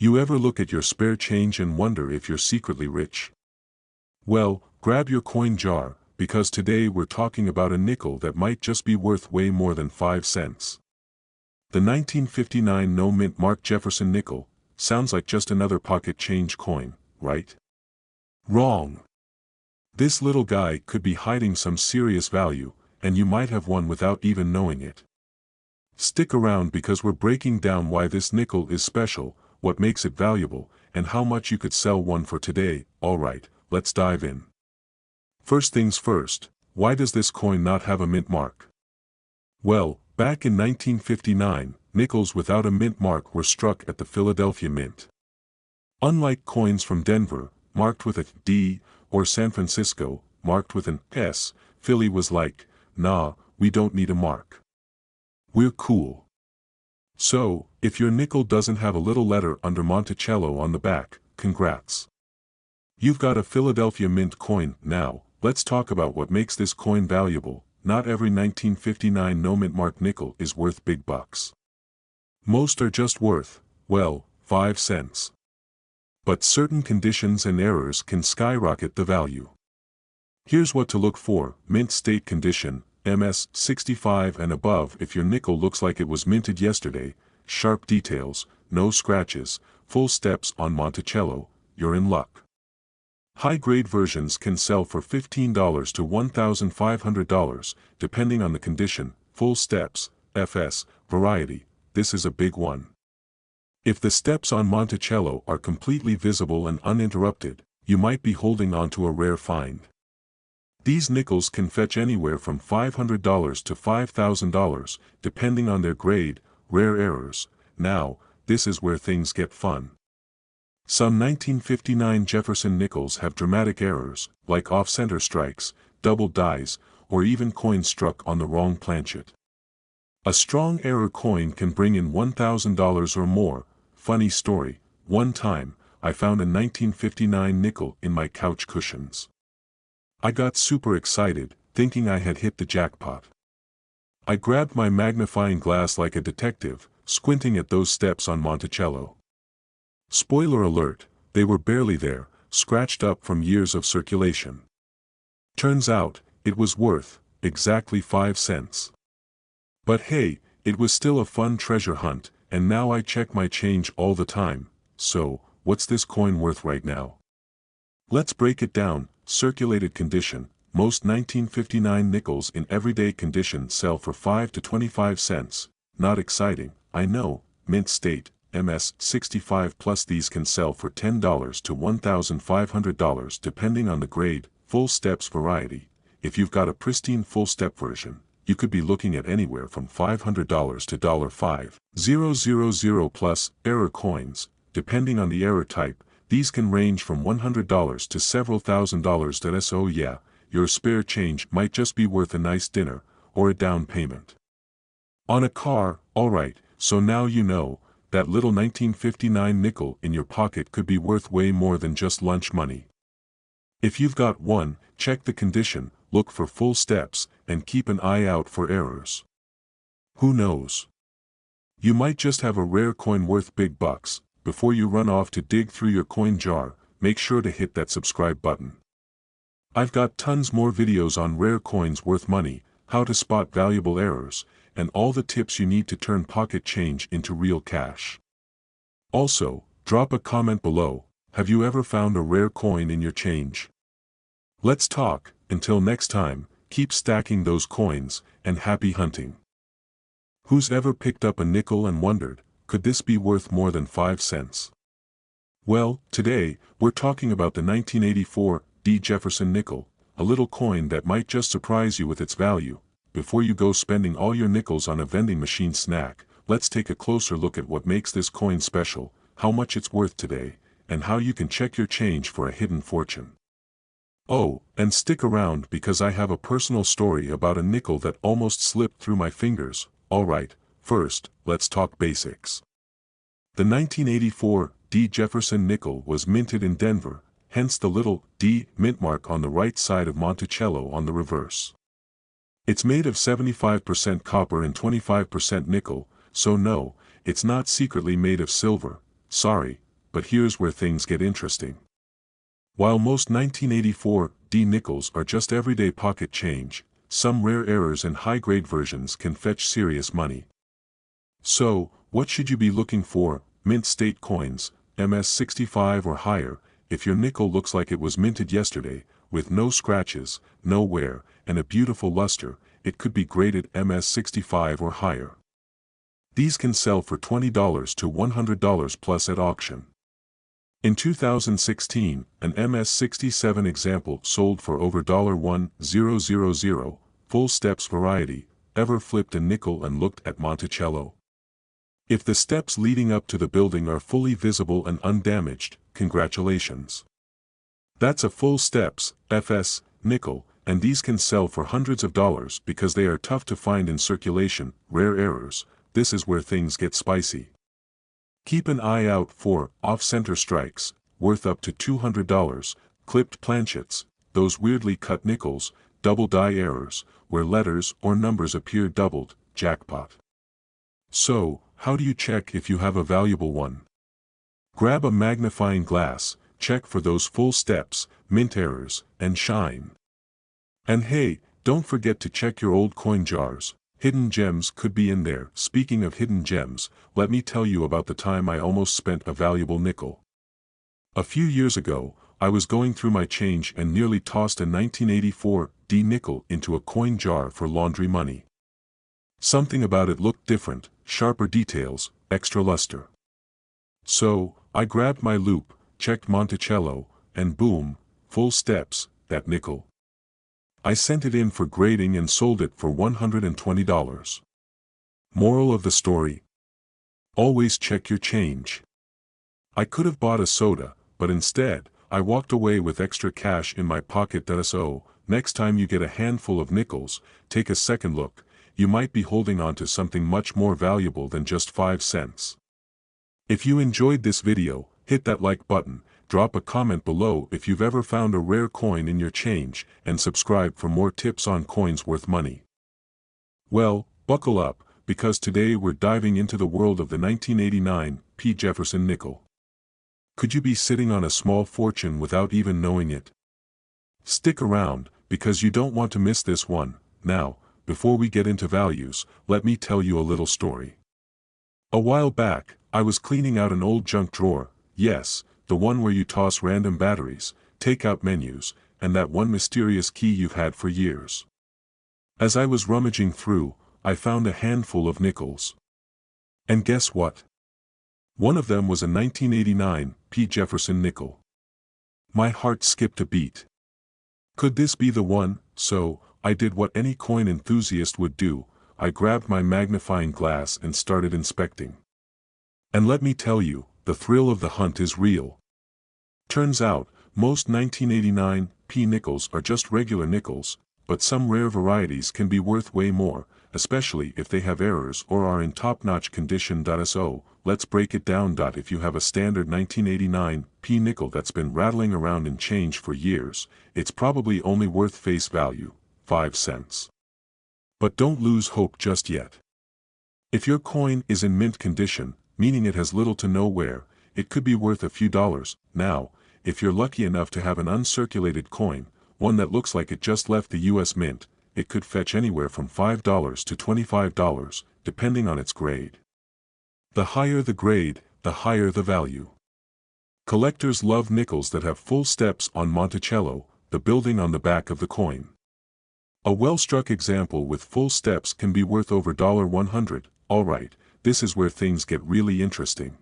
You ever look at your spare change and wonder if you're secretly rich? Well, grab your coin jar, because today we're talking about a nickel that might just be worth way more than 5 cents. The 1959 no-mint mark Jefferson nickel sounds like just another pocket change coin, right? Wrong. This little guy could be hiding some serious value, and you might have one without even knowing it. Stick around because we're breaking down why this nickel is special, what makes it valuable, and how much you could sell one for today. Alright, let's dive in. First things first, why does this coin not have a mint mark? Well, back in 1959, nickels without a mint mark were struck at the Philadelphia Mint. Unlike coins from Denver, marked with a D, or San Francisco, marked with an S, Philly was like, nah, we don't need a mark. We're cool. So, if your nickel doesn't have a little letter under Monticello on the back, congrats. You've got a Philadelphia Mint coin. Now, let's talk about what makes this coin valuable. Not every 1959 no-mint mark nickel is worth big bucks. Most are just worth, well, 5 cents. But certain conditions and errors can skyrocket the value. Here's what to look for: mint state condition, MS 65 and above. If your nickel looks like it was minted yesterday, sharp details, no scratches, full steps on Monticello, you're in luck. High-grade versions can sell for $15 to $1,500, depending on the condition. Full steps, FS, variety, this is a big one. If the steps on Monticello are completely visible and uninterrupted, you might be holding on to a rare find. These nickels can fetch anywhere from $500 to $5,000, depending on their grade. Rare errors. Now, this is where things get fun. Some 1959 Jefferson nickels have dramatic errors, like off-center strikes, double dies, or even coins struck on the wrong planchet. A strong error coin can bring in $1,000 or more. Funny story, one time, I found a 1959 nickel in my couch cushions. I got super excited, thinking I had hit the jackpot. I grabbed my magnifying glass like a detective, squinting at those steps on Monticello. Spoiler alert, they were barely there, scratched up from years of circulation. Turns out, it was worth exactly 5 cents. But hey, it was still a fun treasure hunt, and now I check my change all the time. So, what's this coin worth right now? Let's break it down. Circulated condition. Most 1959 nickels in everyday condition sell for 5 to 25 cents. Not exciting, I know. Mint state, MS 65 plus, these can sell for $10 to $1,500 depending on the grade. Full steps variety. If you've got a pristine full step version, you could be looking at anywhere from $500 to $5,000 plus. Error coins, depending on the error type, these can range from $100 to several $1,000. So yeah, your spare change might just be worth a nice dinner, or a down payment on a car. Alright, so now you know, that little 1959 nickel in your pocket could be worth way more than just lunch money. If you've got one, check the condition, look for full steps, and keep an eye out for errors. Who knows? You might just have a rare coin worth big bucks. Before you run off to dig through your coin jar, make sure to hit that subscribe button. I've got tons more videos on rare coins worth money, how to spot valuable errors, and all the tips you need to turn pocket change into real cash. Also, drop a comment below. Have you ever found a rare coin in your change? Let's talk. Until next time, keep stacking those coins, and happy hunting. Who's ever picked up a nickel and wondered, could this be worth more than 5 cents? Well, today, we're talking about the 1984 D. Jefferson nickel, a little coin that might just surprise you with its value. Before you go spending all your nickels on a vending machine snack, let's take a closer look at what makes this coin special, how much it's worth today, and how you can check your change for a hidden fortune. Oh, and stick around because I have a personal story about a nickel that almost slipped through my fingers. Alright, first, let's talk basics. The 1984 D. Jefferson nickel was minted in Denver, hence the little D mint mark on the right side of Monticello on the reverse. It's made of 75% copper and 25% nickel, so no, it's not secretly made of silver. Sorry, but here's where things get interesting. While most 1984 D nickels are just everyday pocket change, some rare errors and high-grade versions can fetch serious money. So, what should you be looking for? Mint state coins, MS-65 or higher. If your nickel looks like it was minted yesterday, with no scratches, no wear, and a beautiful luster, it could be graded MS-65 or higher. These can sell for $20 to $100 plus at auction. In 2016, an MS-67 example sold for over $1,000, full steps variety, ever flipped a nickel and looked at Monticello. If the steps leading up to the building are fully visible and undamaged, congratulations. That's a full steps, FS, nickel, and these can sell for hundreds of dollars because they are tough to find in circulation. Rare errors, this is where things get spicy. Keep an eye out for off-center strikes, worth up to $200, clipped planchets, those weirdly cut nickels, double die errors, where letters or numbers appear doubled, jackpot. So, how do you check if you have a valuable one? Grab a magnifying glass, check for those full steps, mint errors, and shine. And hey, don't forget to check your old coin jars. Hidden gems could be in there. Speaking of hidden gems, let me tell you about the time I almost spent a valuable nickel. A few years ago, I was going through my change and nearly tossed a 1984 D nickel into a coin jar for laundry money. Something about it looked different, sharper details, extra luster. So, I grabbed my loupe, checked Monticello, and boom, full steps, that nickel. I sent it in for grading and sold it for $120. Moral of the story? Always check your change. I could have bought a soda, but instead, I walked away with extra cash in my pocket. So, next time you get a handful of nickels, take a second look. You might be holding on to something much more valuable than just 5 cents. If you enjoyed this video, hit that like button, drop a comment below if you've ever found a rare coin in your change, and subscribe for more tips on coins worth money. Well, buckle up, because today we're diving into the world of the 1989 P. Jefferson nickel. Could you be sitting on a small fortune without even knowing it? Stick around, because you don't want to miss this one. Now, before we get into values, let me tell you a little story. A while back, I was cleaning out an old junk drawer, yes, the one where you toss random batteries, take out menus, and that one mysterious key you've had for years. As I was rummaging through, I found a handful of nickels. And guess what? One of them was a 1989 P. Jefferson nickel. My heart skipped a beat. Could this be the one? So, I did what any coin enthusiast would do. I grabbed my magnifying glass and started inspecting. And let me tell you, the thrill of the hunt is real. Turns out, most 1989 P nickels are just regular nickels, but some rare varieties can be worth way more, especially if they have errors or are in top-notch condition. So, let's break it down. If you have a standard 1989 P nickel that's been rattling around in change for years, it's probably only worth face value, 5 cents. But don't lose hope just yet. If your coin is in mint condition, meaning it has little to no wear, it could be worth a few dollars. Now, if you're lucky enough to have an uncirculated coin, one that looks like it just left the US Mint, it could fetch anywhere from $5 to $25, depending on its grade. The higher the grade, the higher the value. Collectors love nickels that have full steps on Monticello, the building on the back of the coin. A well-struck example with full steps can be worth over $100. Alright, this is where things get really interesting.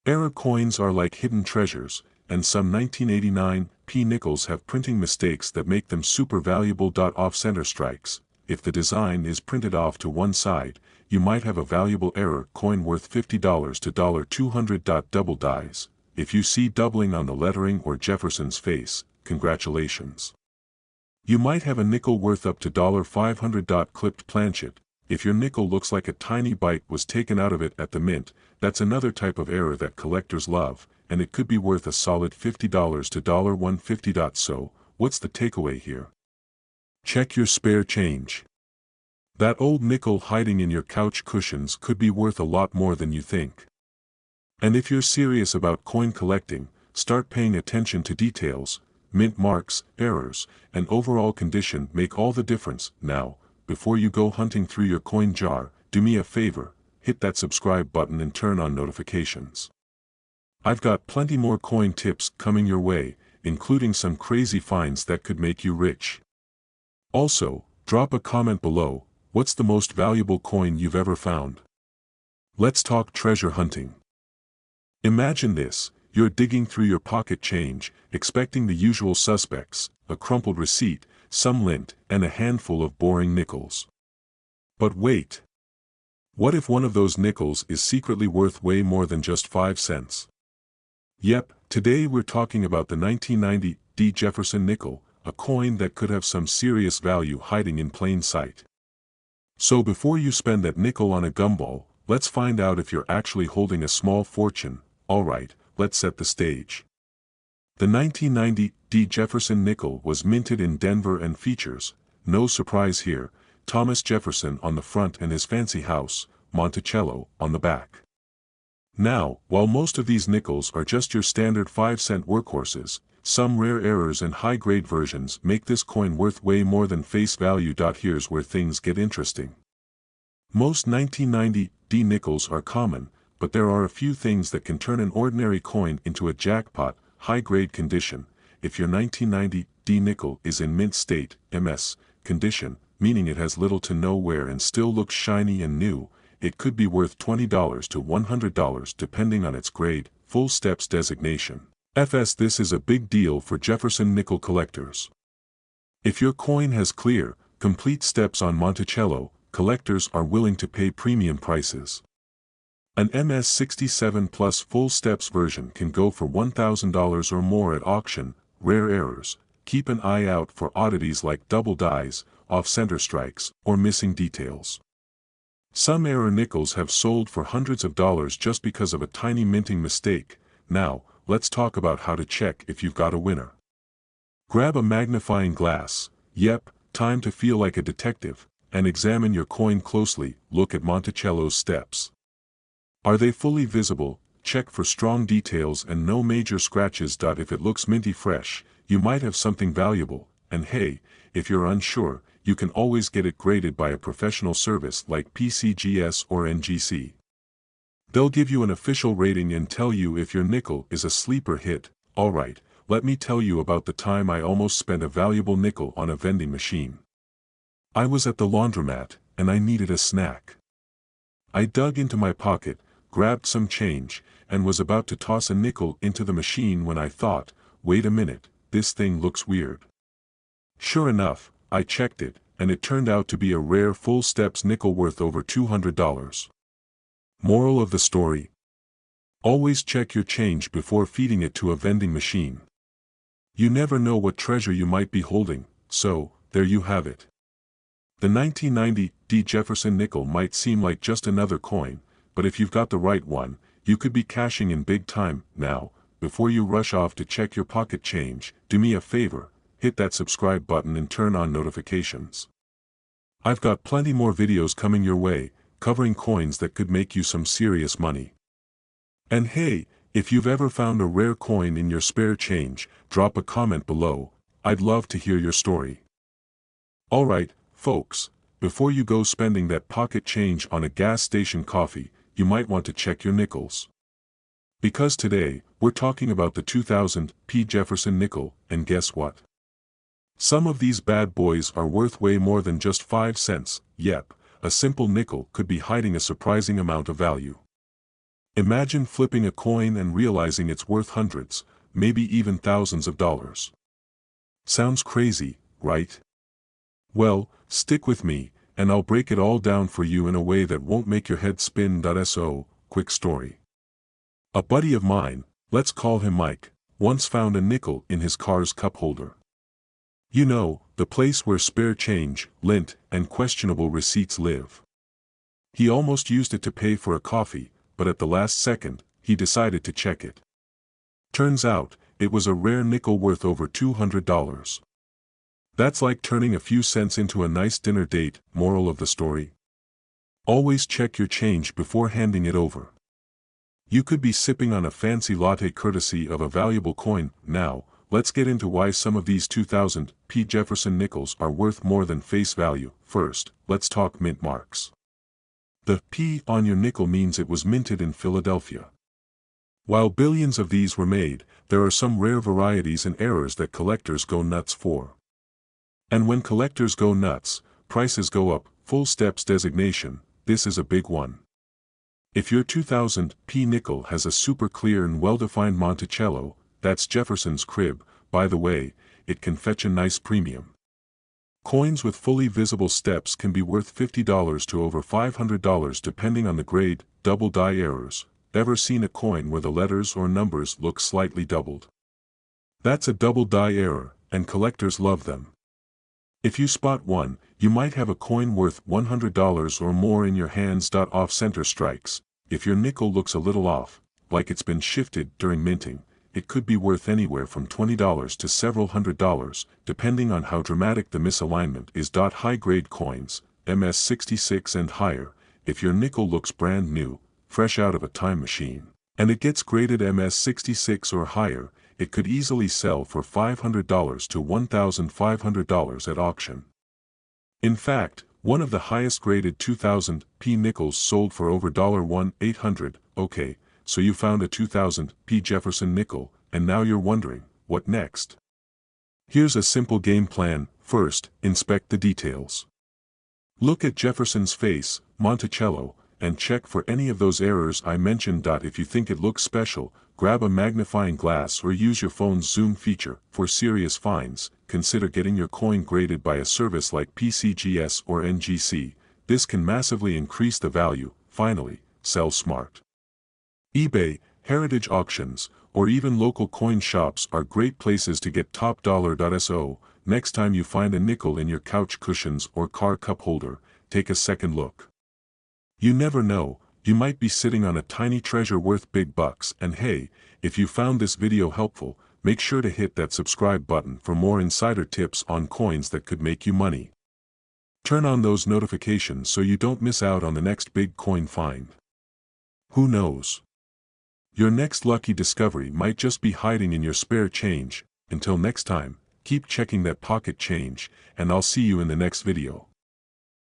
Error coins are like hidden treasures, and some 1989 P nickels have printing mistakes that make them super valuable. Off-center strikes. If the design is printed off to one side, you might have a valuable error coin worth $50 to $200. Double dies. If you see doubling on the lettering or Jefferson's face, congratulations. You might have a nickel worth up to $500. Clipped planchet. If your nickel looks like a tiny bite was taken out of it at the mint, that's another type of error that collectors love, and it could be worth a solid $50 to $150. So, what's the takeaway here? Check your spare change. That old nickel hiding in your couch cushions could be worth a lot more than you think. And if you're serious about coin collecting, start paying attention to details. Mint marks, errors, and overall condition make all the difference. Now, before you go hunting through your coin jar, do me a favor, hit that subscribe button and turn on notifications. I've got plenty more coin tips coming your way, including some crazy finds that could make you rich. Also, drop a comment below, what's the most valuable coin you've ever found? Let's talk treasure hunting. Imagine this, you're digging through your pocket change, expecting the usual suspects, a crumpled receipt, some lint, and a handful of boring nickels. But wait! What if one of those nickels is secretly worth way more than just 5 cents? Yep, today we're talking about the 1990 Jefferson nickel, a coin that could have some serious value hiding in plain sight. So before you spend that nickel on a gumball, let's find out if you're actually holding a small fortune. Alright, let's set the stage. The 1990 Jefferson nickel was minted in Denver and features, no surprise here, Thomas Jefferson on the front and his fancy house, Monticello, on the back. Now, while most of these nickels are just your standard 5-cent workhorses, some rare errors and high-grade versions make this coin worth way more than face value. Here's where things get interesting. Most 1990 nickels are common, but there are a few things that can turn an ordinary coin into a jackpot. High-grade condition. If your 1990 nickel is in mint state, MS, condition, meaning it has little to no wear and still looks shiny and new, it could be worth $20 to $100 depending on its grade. Full steps designation. FS. This is a big deal for Jefferson nickel collectors. If your coin has clear, complete steps on Monticello, collectors are willing to pay premium prices. An MS-67 plus full steps version can go for $1,000 or more at auction. Rare errors. Keep an eye out for oddities like double dies, off-center strikes, or missing details. Some error nickels have sold for hundreds of dollars just because of a tiny minting mistake. Now, let's talk about how to check if you've got a winner. Grab a magnifying glass, yep, time to feel like a detective, and examine your coin closely. Look at Monticello's steps. Are they fully visible? Check for strong details and no major scratches. If it looks minty fresh, you might have something valuable, and hey, if you're unsure, you can always get it graded by a professional service like PCGS or NGC. They'll give you an official rating and tell you if your nickel is a sleeper hit. Alright, let me tell you about the time I almost spent a valuable nickel on a vending machine. I was at the laundromat, and I needed a snack. I dug into my pocket, grabbed some change, and was about to toss a nickel into the machine when I thought, wait a minute, this thing looks weird. Sure enough, I checked it, and it turned out to be a rare full steps nickel worth over $200. Moral of the story: always check your change before feeding it to a vending machine. You never know what treasure you might be holding, so, there you have it. The 1990 Jefferson nickel might seem like just another coin, but if you've got the right one, you could be cashing in big time. Now, before you rush off to check your pocket change, do me a favor, hit that subscribe button and turn on notifications. I've got plenty more videos coming your way, covering coins that could make you some serious money. And hey, if you've ever found a rare coin in your spare change, drop a comment below. I'd love to hear your story. Alright, folks, before you go spending that pocket change on a gas station coffee, you might want to check your nickels. Because today, we're talking about the 2000 Jefferson nickel, and guess what? Some of these bad boys are worth way more than just 5 cents. Yep, a simple nickel could be hiding a surprising amount of value. Imagine flipping a coin and realizing it's worth hundreds, maybe even thousands of dollars. Sounds crazy, right? Well, stick with me, and I'll break it all down for you in a way that won't make your head spin. So, quick story. A buddy of mine, let's call him Mike, once found a nickel in his car's cup holder. You know, the place where spare change, lint, and questionable receipts live. He almost used it to pay for a coffee, but at the last second, he decided to check it. Turns out, it was a rare nickel worth over $200. That's like turning a few cents into a nice dinner date. Moral of the story: always check your change before handing it over. You could be sipping on a fancy latte courtesy of a valuable coin. Now, let's get into why some of these 2000 P Jefferson nickels are worth more than face value. First, let's talk mint marks. The P on your nickel means it was minted in Philadelphia. While billions of these were made, there are some rare varieties and errors that collectors go nuts for. And when collectors go nuts, prices go up. Full steps designation, this is a big one. If your 2000 P nickel has a super clear and well-defined Monticello, that's Jefferson's crib. By the way, it can fetch a nice premium. Coins with fully visible steps can be worth $50 to over $500 depending on the grade. Double die errors. Ever seen a coin where the letters or numbers look slightly doubled? That's a double die error, and collectors love them. If you spot one, you might have a coin worth $100 or more in your hands. Off-center strikes. If your nickel looks a little off, like it's been shifted during minting, it could be worth anywhere from $20 to several $100s, depending on how dramatic the misalignment is. High-grade coins, MS66 and higher. If your nickel looks brand new, fresh out of a time machine, and it gets graded MS66 or higher, it could easily sell for $500 to $1,500 at auction. In fact, one of the highest graded 2000 P nickels sold for over $1,800. Okay, so you found a 2000 P Jefferson nickel, and now you're wondering, what next? Here's a simple game plan. First, inspect the details. Look at Jefferson's face, Monticello, and check for any of those errors I mentioned. If you think it looks special, grab a magnifying glass or use your phone's zoom feature. For serious finds, consider getting your coin graded by a service like PCGS or NGC. This can massively increase the value. Finally, sell smart. eBay, heritage auctions, or even local coin shops are great places to get top dollar. So, next time you find a nickel in your couch cushions or car cup holder, take a second look. You never know, you might be sitting on a tiny treasure worth big bucks. And hey, if you found this video helpful, make sure to hit that subscribe button for more insider tips on coins that could make you money. Turn on those notifications so you don't miss out on the next big coin find. Who knows? Your next lucky discovery might just be hiding in your spare change. Until next time, keep checking that pocket change, and I'll see you in the next video.